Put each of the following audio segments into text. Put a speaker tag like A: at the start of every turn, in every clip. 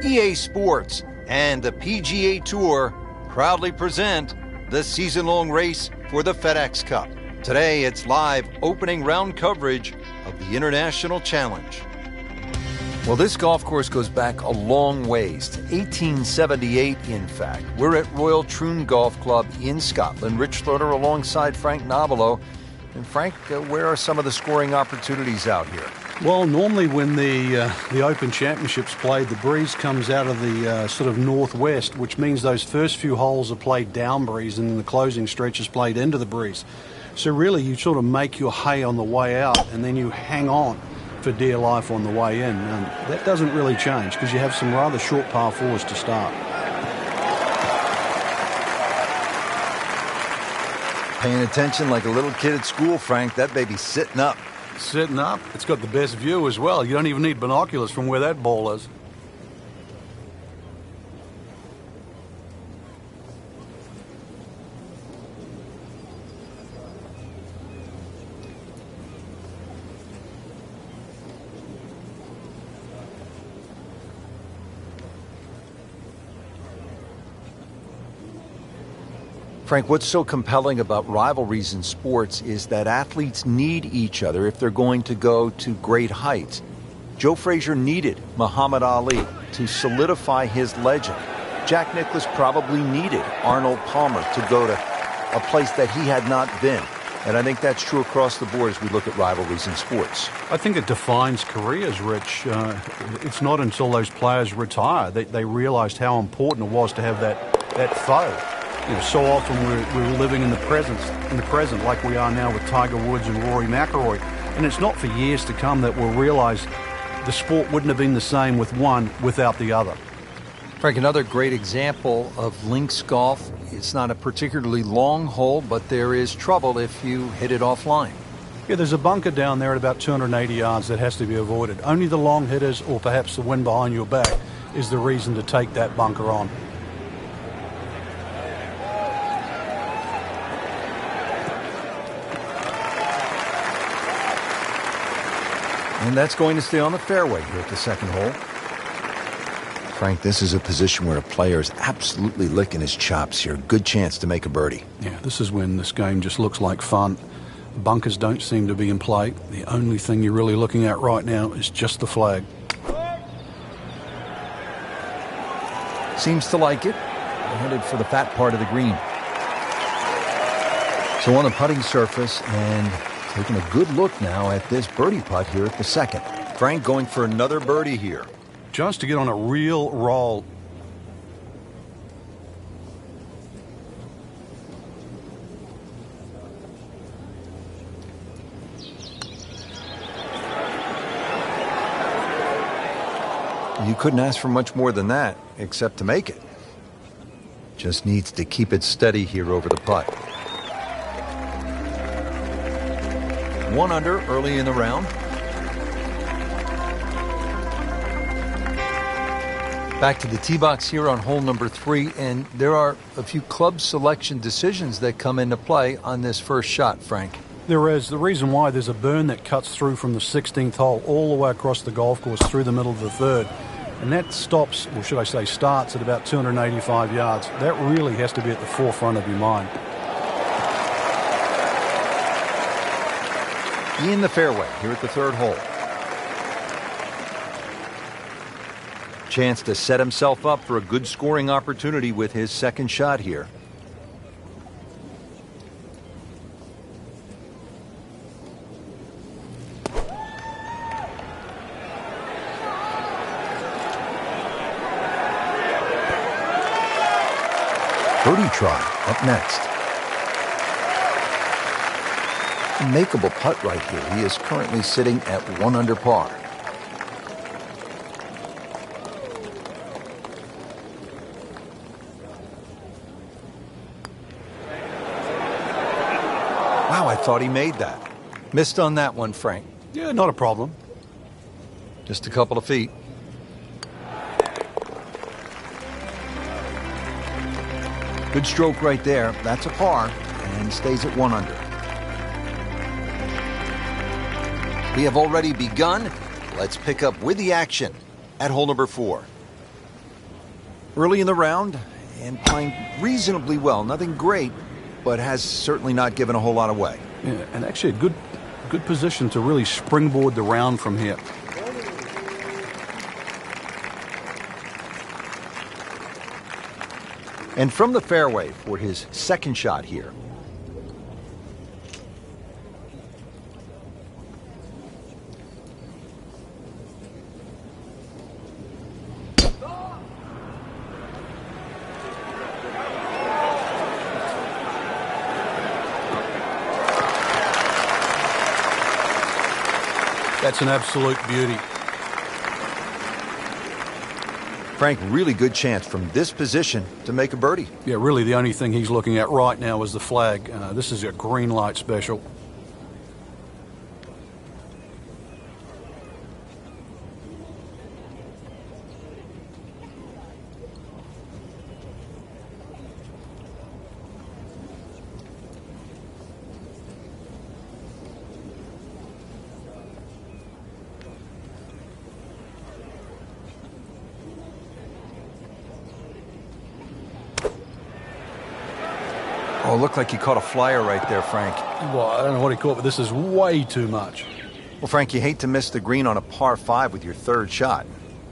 A: EA Sports and the PGA Tour proudly present the season-long race for the FedEx Cup. Today, it's live opening round coverage of the International Challenge. Well, this golf course goes back a long ways, to 1878, in fact. We're at Royal Troon Golf Club in Scotland. Rich Slaughter alongside Frank Novello. And Frank, where are some of the scoring opportunities out here?
B: Well, normally when the Open Championships played, the breeze comes out of the sort of northwest, which means those first few holes are played down breeze and then the closing stretch is played into the breeze. So really you sort of make your hay on the way out and then you hang on for dear life on the way in. And that doesn't really change because you have some rather short par fours to start.
A: Paying attention like a little kid at school, Frank. That baby's sitting up.
B: Sitting up. It's got the best view as well. You don't even need binoculars from where that ball is.
A: Frank, what's so compelling about rivalries in sports is that athletes need each other if they're going to go to great heights. Joe Frazier needed Muhammad Ali to solidify his legend. Jack Nicklaus probably needed Arnold Palmer to go to a place that he had not been. And I think that's true across the board as we look at rivalries in sports.
B: I think it defines careers, Rich. It's not until those players retire that they realized how important it was to have that foe. You know, so often we're living in the present like we are now with Tiger Woods and Rory Mcilroy. And it's not for years to come that we'll realize the sport wouldn't have been the same with one without the other.
A: Frank, another great example of links golf. It's not a particularly long hole, but there is trouble if you hit it offline.
B: Yeah, there's a bunker down there at about 280 yards that has to be avoided. Only the long hitters or perhaps the wind behind your back is the reason to take that bunker on.
A: And that's going to stay on the fairway here at the second hole. Frank, this is a position where a player is absolutely licking his chops here. Good chance to make a birdie.
B: Yeah, this is when this game just looks like fun. Bunkers don't seem to be in play. The only thing you're really looking at right now is just the flag.
A: Seems to like it. Headed for the fat part of the green. So on the putting surface and taking a good look now at this birdie putt here at the second. Frank going for another birdie here.
B: Just to get on a real roll.
A: You couldn't ask for much more than that, except to make it. Just needs to keep it steady here over the putt. 1 under early in the round. Back to the tee box here on hole number 3, and there are a few club selection decisions that come into play on this first shot, Frank.
B: There is. The reason why there's a burn that cuts through from the 16th hole all the way across the golf course through the middle of the third. And that stops, or should I say starts, at about 285 yards. That really has to be at the forefront of your mind.
A: In the fairway here at the third hole. Chance to set himself up for a good scoring opportunity with his second shot here. Birdie try up next. A makeable putt right here. He is currently sitting at 1 under par. Wow, I thought he made that. Missed on that one, Frank.
B: Yeah, not a problem.
A: Just a couple of feet. Good stroke right there. That's a par and stays at 1 under. We have already begun. Let's pick up with the action at hole number 4.
C: Early in the round and playing reasonably well. Nothing great, but has certainly not given a whole lot away.
B: Yeah, and actually a good position to really springboard the round from here.
C: And from the fairway for his second shot here.
B: That's an absolute beauty.
C: Frank, really good chance from this position to make a birdie.
B: Yeah, really the only thing he's looking at right now is the flag. This is a green light special.
C: Oh, it looked like he caught a flyer right there, Frank.
B: Well, I don't know what he caught, but this is way too much.
C: Well, Frank, you hate to miss the green on a par 5 with your third shot.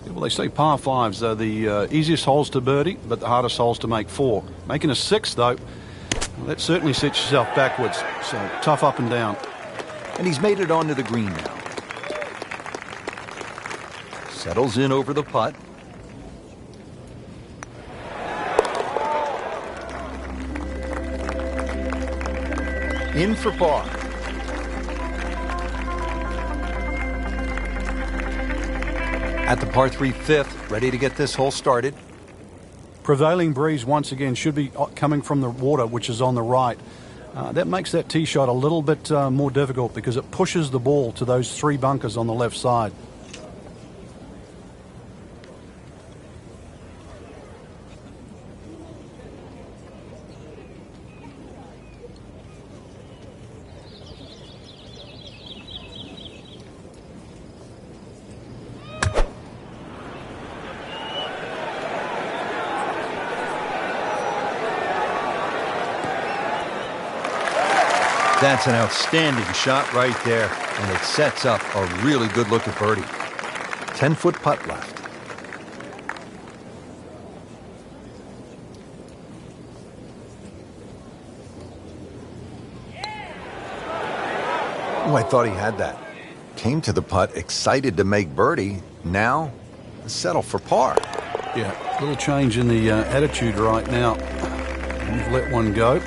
B: Yeah, well, they say par 5s are the easiest holes to birdie, but the hardest holes to make 4. Making a 6, though, well, that certainly sets yourself backwards. So tough up and down.
C: And he's made it onto the green now. Settles in over the putt. In for par. At the par 3 fifth, ready to get this hole started.
B: Prevailing breeze once again should be coming from the water, which is on the right. That makes that tee shot a little bit more difficult because it pushes the ball to those 3 bunkers on the left side.
C: That's an outstanding shot right there, and it sets up a really good look at birdie. 10-foot putt left. Oh, I thought he had that. Came to the putt, excited to make birdie. Now, settle for par.
B: Yeah, a little change in the attitude right now. You've let one go.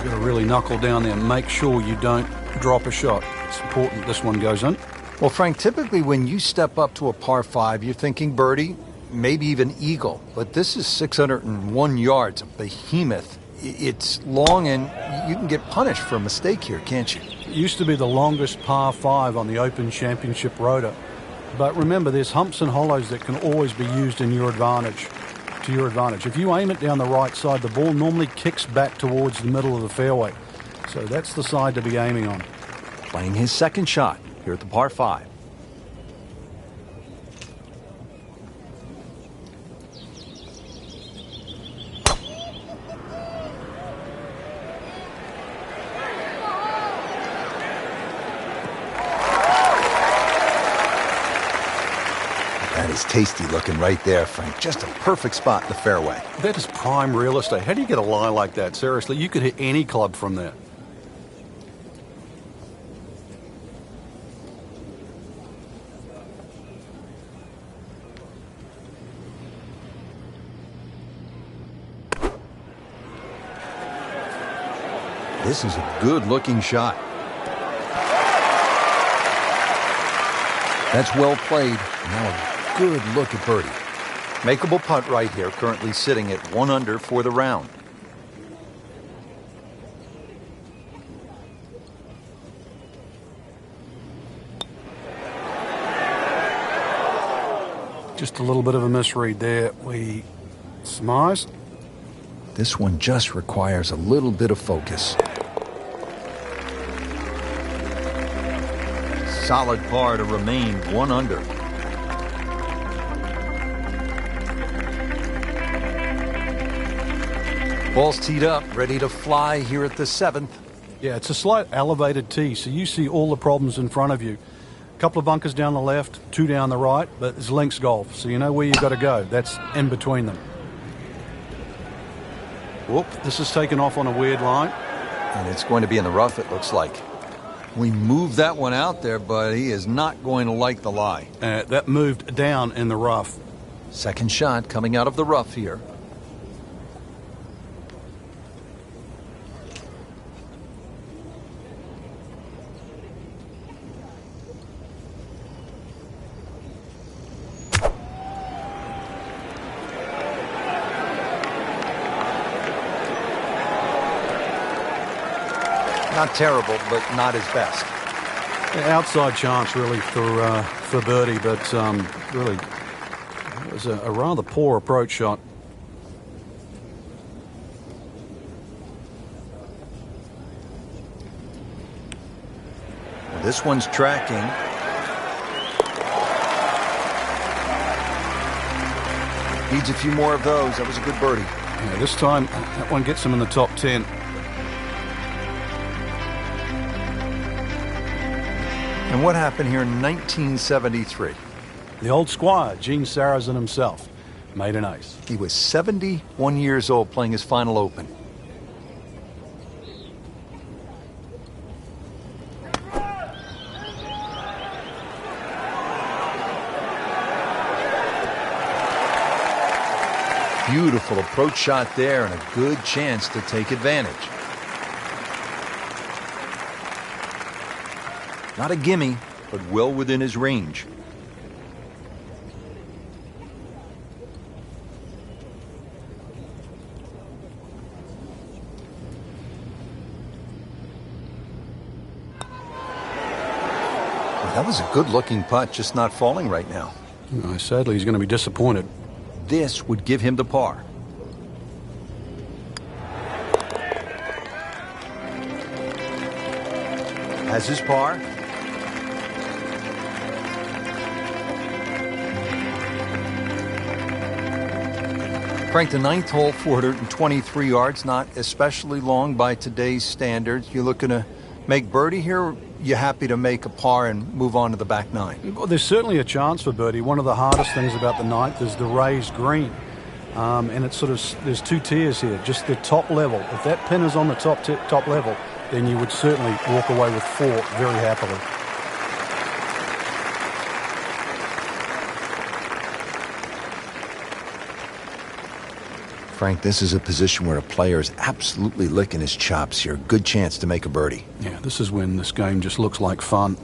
B: You've got to really knuckle down there and make sure you don't drop a shot. It's important this one goes in.
C: Well, Frank, typically when you step up to a par 5, you're thinking birdie, maybe even eagle. But this is 601 yards, a behemoth. It's long, and you can get punished for a mistake here, can't you?
B: It used to be the longest par 5 on the Open Championship Rota. But remember, there's humps and hollows that can always be used in your advantage. To your advantage. If you aim it down the right side, the ball normally kicks back towards the middle of the fairway. So that's the side to be aiming on.
C: Playing his second shot here at the par 5. That is tasty looking right there, Frank. Just a perfect spot in the fairway.
B: That is prime real estate. How do you get a lie like that? Seriously, you could hit any club from there.
C: This is a good-looking shot. That's well played. Now a good look at birdie. Makeable putt right here, currently sitting at 1 under for the round.
B: Just a little bit of a misread there. We surmise.
C: This one just requires a little bit of focus. Solid par to remain 1 under. Ball's teed up, ready to fly here at the 7th.
B: Yeah, it's a slight elevated tee, so you see all the problems in front of you. A couple of bunkers down the left, 2 down the right, but it's links golf, so you know where you've got to go. That's in between them. Whoop, this is taken off on a weird line.
A: And it's going to be in the rough, it looks like. We moved that one out there, but he is not going to like the lie.
B: That moved down in the rough.
A: Second shot coming out of the rough here. Not terrible, but not his best.
B: Outside chance, really, for birdie, but really, it was a rather poor approach shot.
A: Well, this one's tracking. Needs a few more of those. That was a good birdie.
B: Yeah, this time, that one gets him in the top 10.
A: And what happened here in 1973?
B: The old squire, Gene Sarazen himself, made an ace.
A: He was 71 years old playing his final Open. Beautiful approach shot there and a good chance to take advantage. Not a gimme, but well within his range. Well, that was a good-looking putt, just not falling right now.
B: Sadly, he's going to be disappointed.
A: This would give him the par. Has his par. Frank, the 9th hole, 423 yards, not especially long by today's standards. You're looking to make birdie here? You happy to make a par and move on to the back 9?
B: Well, there's certainly a chance for birdie. One of the hardest things about the 9th is the raised green. And it's sort of, there's 2 tiers here, just the top level. If that pin is on the top level, then you would certainly walk away with 4 very happily.
A: Frank, this is a position where a player is absolutely licking his chops here. Good chance to make a birdie.
B: Yeah, this is when this game just looks like fun.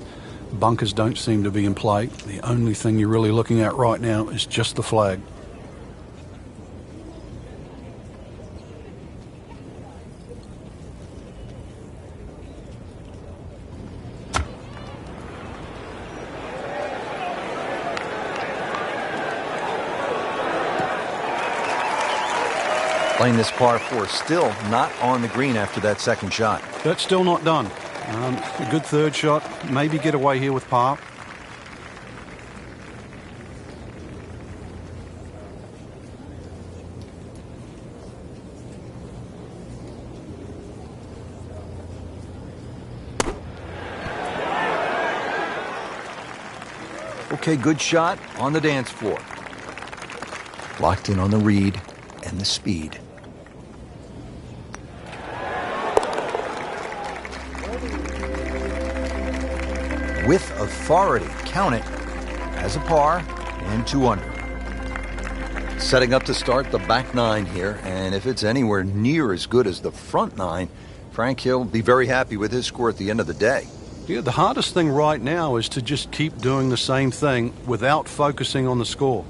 B: Bunkers don't seem to be in play. The only thing you're really looking at right now is just the flag.
A: Playing this par 4, still not on the green after that second shot.
B: That's still not done. A good third shot, maybe get away here with par.
A: Okay, good shot on the dance floor. Locked in on the read and the speed. With authority, count it as a par and 2 under. Setting up to start the back 9 here, and if it's anywhere near as good as the front 9, Frank Hill will be very happy with his score at the end of the day.
B: Yeah, the hardest thing right now is to just keep doing the same thing without focusing on the score.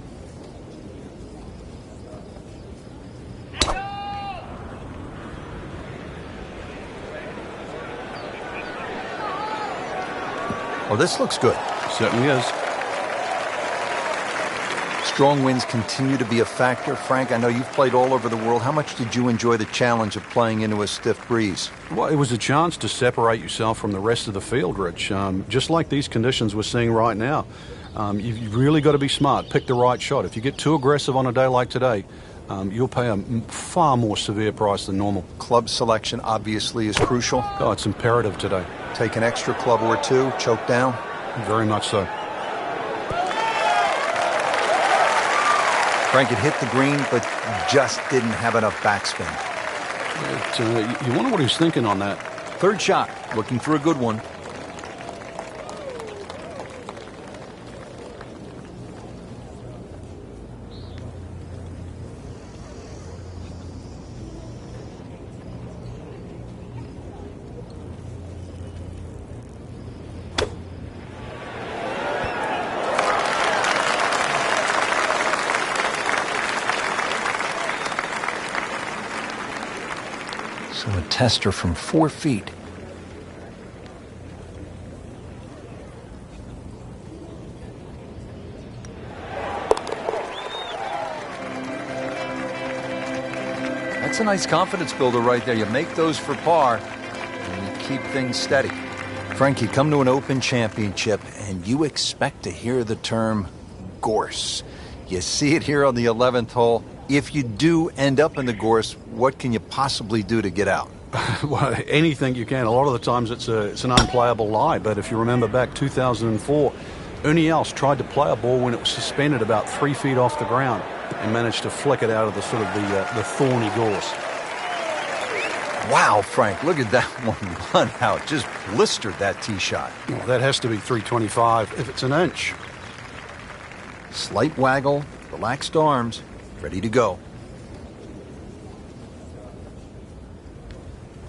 A: Oh, this looks good.
B: Certainly is.
A: Strong winds continue to be a factor. Frank, I know you've played all over the world. How much did you enjoy the challenge of playing into a stiff breeze?
B: Well, it was a chance to separate yourself from the rest of the field, Rich. Just like these conditions we're seeing right now. You've really got to be smart. Pick the right shot. If you get too aggressive on a day like today, you'll pay a far more severe price than normal.
C: Club selection obviously is crucial.
B: Oh, it's imperative today.
C: Take an extra club or two, choke down.
B: Very much so.
C: Frank had hit the green, but just didn't have enough backspin.
B: You wonder what he's thinking on that.
C: Third shot, looking for a good one. So a tester from 4 feet. That's a nice confidence builder right there. You make those for par, and you keep things steady. Frank, you come to an Open Championship, and you expect to hear the term gorse. You see it here on the 11th hole. If you do end up in the gorse, what can you possibly do to get out?
B: Well, anything you can. A lot of the times it's an unplayable lie, but if you remember back 2004, Ernie Els tried to play a ball when it was suspended about 3 feet off the ground and managed to flick it out of the sort of the thorny gorse.
C: Wow, Frank, look at that one run out. Just blistered that tee shot.
B: Well, that has to be 325 if it's an inch.
C: Slight waggle, relaxed arms, ready to go.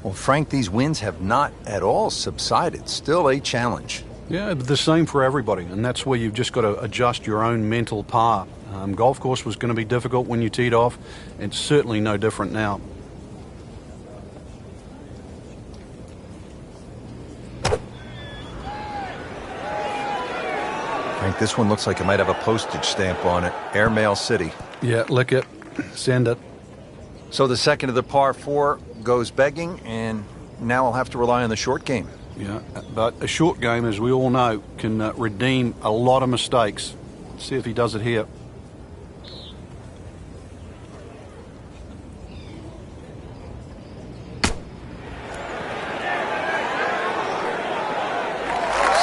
C: Well, Frank, these winds have not at all subsided. Still a challenge.
B: Yeah, but the same for everybody, and that's where you've just got to adjust your own mental par. Golf course was going to be difficult when you teed off. It's certainly no different now.
C: Frank, this one looks like it might have a postage stamp on it. Airmail City.
B: Yeah, lick it. Send it.
C: So the second of the par 4 goes begging, and now I'll have to rely on the short game.
B: Yeah, but a short game, as we all know, can redeem a lot of mistakes. Let's see if he does it here.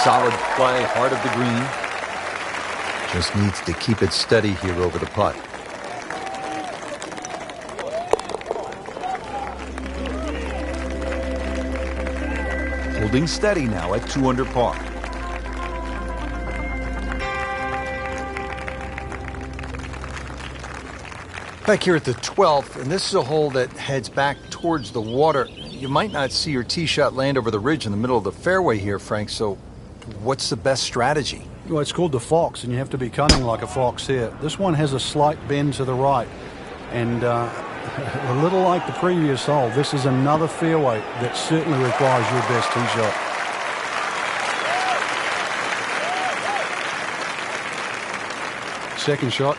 C: Solid play, heart of the green. Just needs to keep it steady here over the putt. Holding steady now at 2 under par. Back here at the 12th, and this is a hole that heads back towards the water. You might not see your tee shot land over the ridge in the middle of the fairway here, Frank, so what's the best strategy?
B: Well, it's called the fox, and you have to be cunning like a fox here. This one has a slight bend to the right, and a little like the previous hole, this is another fairway that certainly requires your best tee shot. Second shot.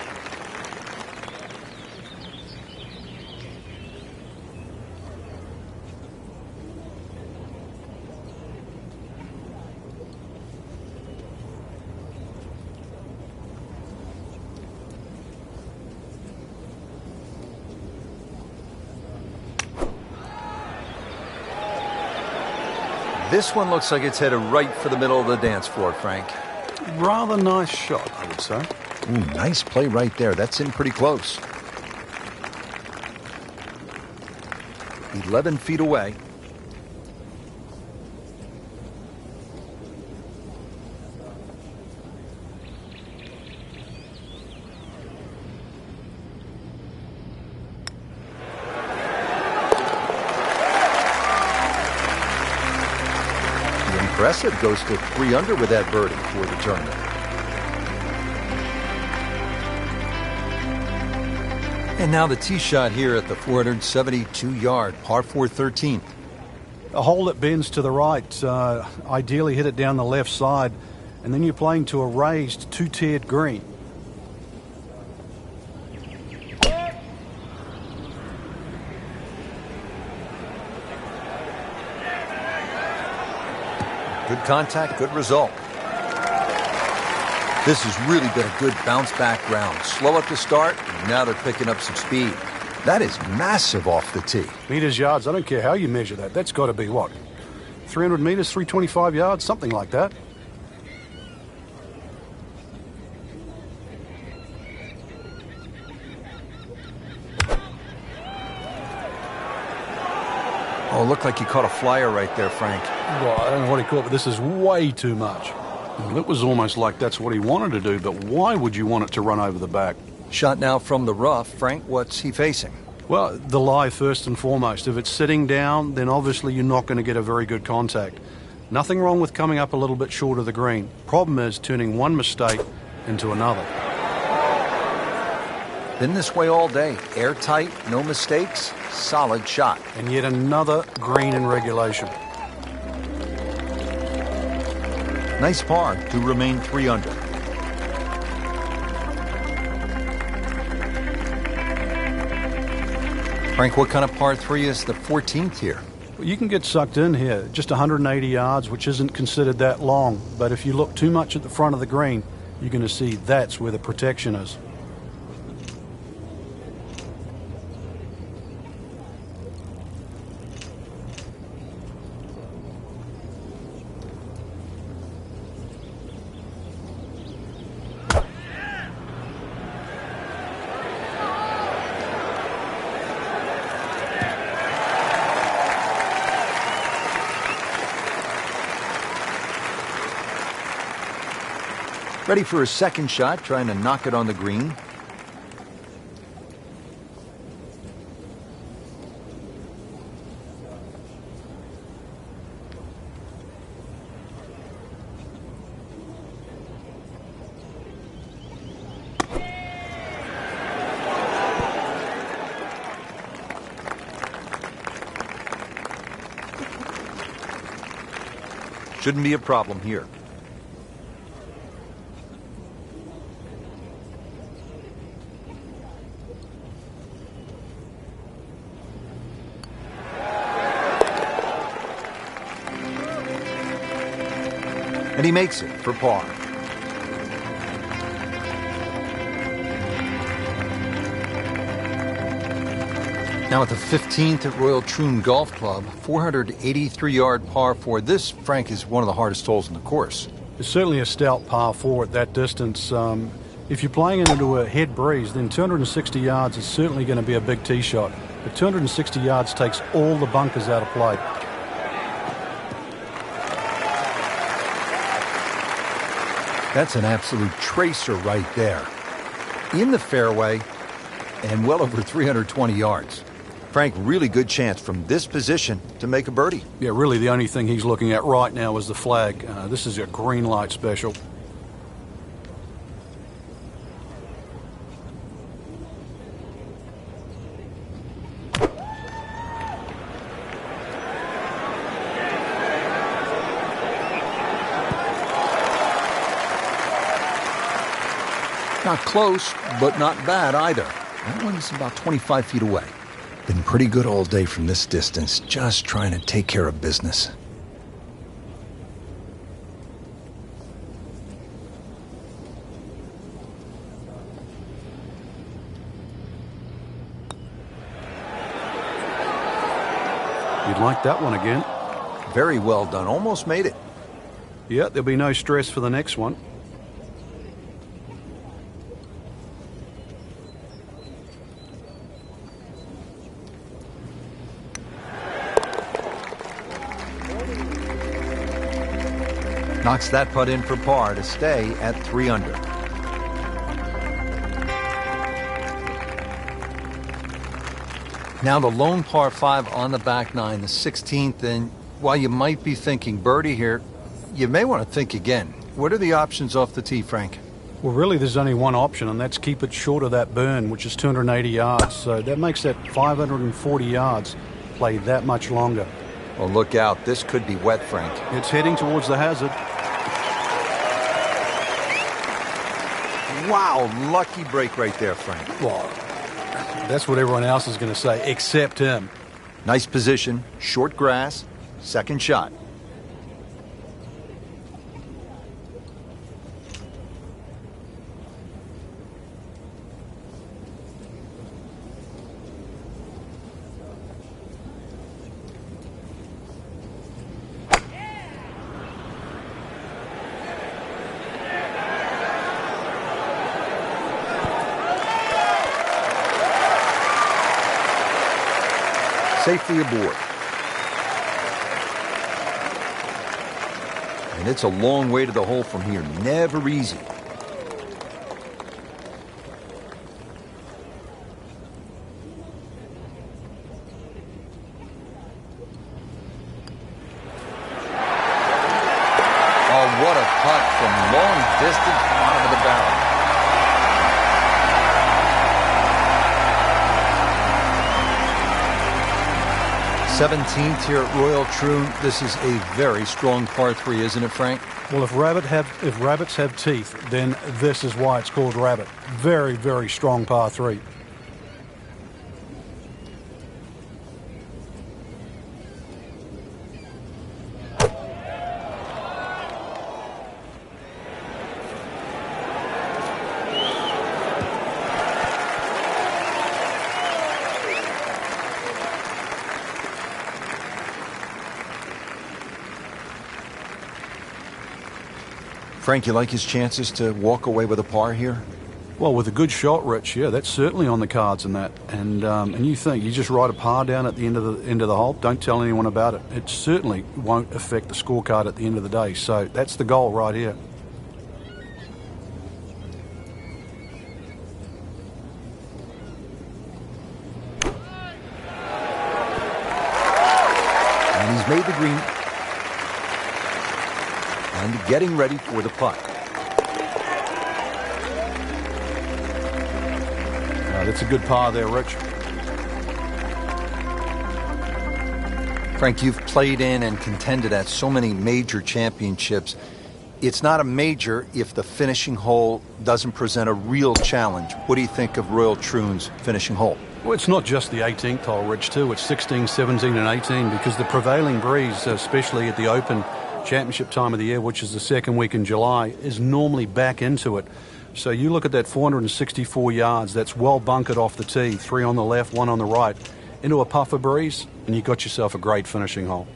C: This one looks like it's headed right for the middle of the dance floor, Frank.
B: Rather nice shot, I would say.
C: Ooh, nice play right there. That's in pretty close. 11 feet away. Impressive, goes to 3 under with that birdie for the tournament. And now the tee shot here at the 472-yard par 4 13th.
B: A hole that bends to the right, ideally hit it down the left side, and then you're playing to a raised 2-tiered green.
C: Good contact, good result.
A: This has really been a good bounce-back round. Slow at the start, and now they're picking up some speed. That is massive off the tee.
B: Meters, yards, I don't care how you measure that. That's got to be, what, 300 meters, 325 yards, something like that.
A: Oh, looked like he caught a flyer right there, Frank.
B: Well, I don't know what he caught, but this is way too much. Well, it was almost like that's what he wanted to do, but why would you want it to run over the back?
A: Shot now from the rough. Frank, what's he facing?
B: Well, the lie first and foremost. If it's sitting down, then obviously you're not going to get a very good contact. Nothing wrong with coming up a little bit short of the green. Problem is turning one mistake into another.
A: Been this way all day. Airtight, no mistakes, solid shot.
B: And yet another green in regulation.
A: Nice par to remain 3 under. Frank, what kind of par 3 is the 14th here?
B: Well, you can get sucked in here. Just 180 yards, which isn't considered that long. But if you look too much at the front of the green, you're going to see that's where the protection is.
A: Ready for his second shot, trying to knock it on the green. Shouldn't be a problem here. And he makes it for par. Now at the 15th at Royal Troon Golf Club, 483-yard par 4. This, Frank, is one of the hardest holes in the course.
B: It's certainly a stout par 4 at that distance. If you're playing it into a head breeze, then 260 yards is certainly going to be a big tee shot. But 260 yards takes all the bunkers out of play.
A: That's an absolute tracer right there. In the fairway and well over 320 yards. Frank, really good chance from this position to make a birdie.
B: Yeah, really the only thing he's looking at right now is the flag. This is a green light special.
A: Not close, but not bad either. That one's about 25 feet away. Been pretty good all day from this distance, just trying to take care of business.
B: You'd like that one again.
A: Very well done. Almost made it.
B: Yeah, there'll be no stress for the next one.
A: Knocks that putt in for par to stay at 3 under. Now the lone par 5 on the back nine, the 16th, and while you might be thinking birdie here, you may want to think again. What are the options off the tee, Frank?
B: Well, really, there's only one option, and that's keep it short of that burn, which is 280 yards. So that makes that 540 yards play that much longer.
A: Well, look out. This could be wet, Frank.
B: It's heading towards the hazard.
A: Wow, lucky break right there, Frank.
B: Well, that's what everyone else is going to say, except him.
A: Nice position, short grass, second shot. safely aboard. And it's a long way to the hole from here. Never easy. Oh, what a putt from long distance, bottom of the barrel. '17th here at Royal Troon. This is a very strong par 3, isn't it, Frank?
B: Well, if rabbits have teeth, then this is why it's called rabbit. Very, very strong par 3.
A: Frank, you like his chances to walk away with a par here?
B: Well, with a good shot, Rich, yeah, that's certainly on the cards in that. And you think you just write a par down at the end of the hole, don't tell anyone about it. It certainly won't affect the scorecard at the end of the day. So that's the goal right here.
A: And he's made the green. And getting ready for the putt.
B: That's a good par there, Rich.
A: Frank, you've played in and contended at so many major championships. It's not a major if the finishing hole doesn't present a real challenge. What do you think of Royal Troon's finishing hole?
B: Well, it's not just the 18th hole, Rich, too. It's 16, 17, and 18 because the prevailing breeze, especially at the Open Championship time of the year, which is the second week in July, is normally back into it. So you look at that 464 yards, that's well bunkered off the tee, 3 on the left, 1 on the right, into a puffer breeze, and you got yourself a great finishing hole.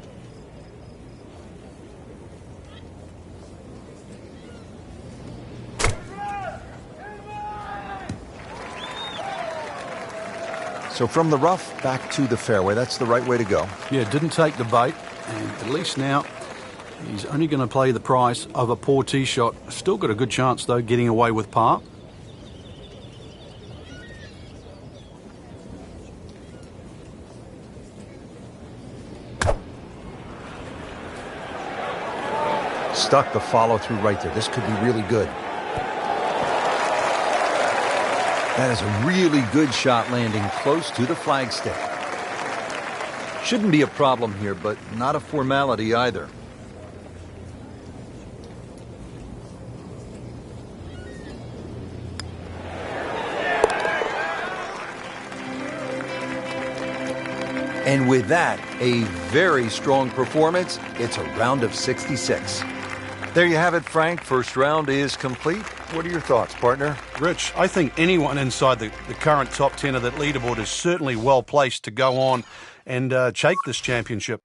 A: So from the rough back to the fairway, that's the right way to go.
B: Yeah, didn't take the bait, and at least now he's only going to play the price of a poor tee shot. Still got a good chance, though, getting away with par.
A: Stuck the follow-through right there. This could be really good. That is a really good shot landing close to the flagstick. Shouldn't be a problem here, but not a formality either. And with that, a very strong performance. It's a round of 66. There you have it, Frank. First round is complete. What are your thoughts, partner?
B: Rich, I think anyone inside the current top 10 of that leaderboard is certainly well placed to go on and take this championship.